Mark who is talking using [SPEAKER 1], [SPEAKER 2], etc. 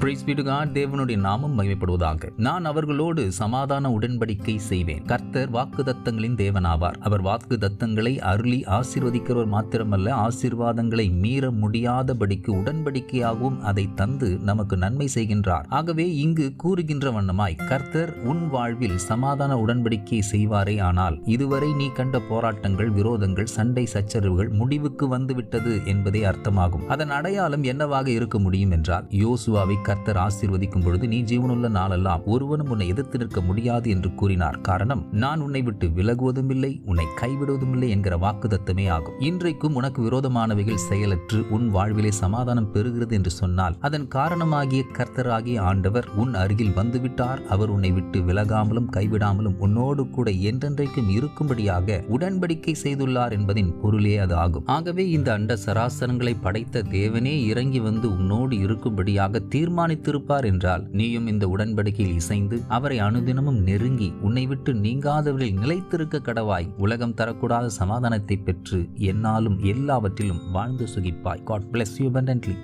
[SPEAKER 1] Praise be to God. தேவனுடைய நாமம் மகிமைப்படுவதாக. நான் அவர்களோடு சமாதான உடன்படிக்கை செய்வேன். கர்த்தர் வாக்குதத்தங்களின் தேவனாவார். அவர் வாக்குதத்தங்களை அருளி ஆசீர்வதிக்கிறவர் மாத்திரமல்ல, ஆசீர்வாதங்களை மீற முடியாதபடிக்கு உடன்படிக்கையாகவும் அதை தந்து நமக்கு நன்மை செய்கின்றார். ஆகவே இங்கு கூறுகின்ற வண்ணமாய் கர்த்தர் உன் வாழ்வில் சமாதான உடன்படிக்கை செய்வாரே. ஆனால் இதுவரை நீ கண்ட போராட்டங்கள், விரோதங்கள், சண்டை சச்சரவுகள் முடிவுக்கு வந்துவிட்டது என்பதே அர்த்தமாகும். அதன் அடையாளம் என்னவாக இருக்க முடியும் என்றால், யோசுவாவை கர்த்தர் ஆசீர்வதிக்கும் பொழுது நீ ஜீவனுள்ள நாளெல்லாம் ஒருவனும் உன்னை எதிர்த்து நிற்க முடியாது என்று கூறினார். காரணம், நான் உன்னை விட்டு விலகுவதும் இல்லை, உன்னை கைவிடுவதும் இல்லை என்கிற வாக்குத்தத்தமே ஆகும். இன்றைக்கும் உனக்கு விரோதமானவைகள் செயலற்று உன் வாழ்விலே சமாதானம் பெறுகிறது என்று சொன்னால், அதன் காரணமாகிய கர்த்தராகிய ஆண்டவர் உன் அருகில் வந்துவிட்டார். அவர் உன்னை விட்டு விலகாமலும் கைவிடாமலும் உன்னோடு கூட என்றென்றைக்கும் இருக்கும்படியாக உடன்படிக்கை செய்துள்ளார் என்பதின் பொருளே அது ஆகும். ஆகவே இந்த அண்ட சராசரங்களை படைத்த தேவனே இறங்கி வந்து உன்னோடு இருக்கும்படியாக தீர்மானித்திருப்பார் என்றால், நீயும் இந்த உடன்படிக்கையில் இசைந்து அவரை அனுதினமும் நெருங்கி உன்னை விட்டு நீங்காதவரில் நிலைத்திருக்க கடவாய். உலகம் தரக்கூடாத சமாதானத்தை பெற்று என்னாலும் எல்லாவற்றிலும் வாழ்ந்து சுகிப்பாய். God bless you abundantly.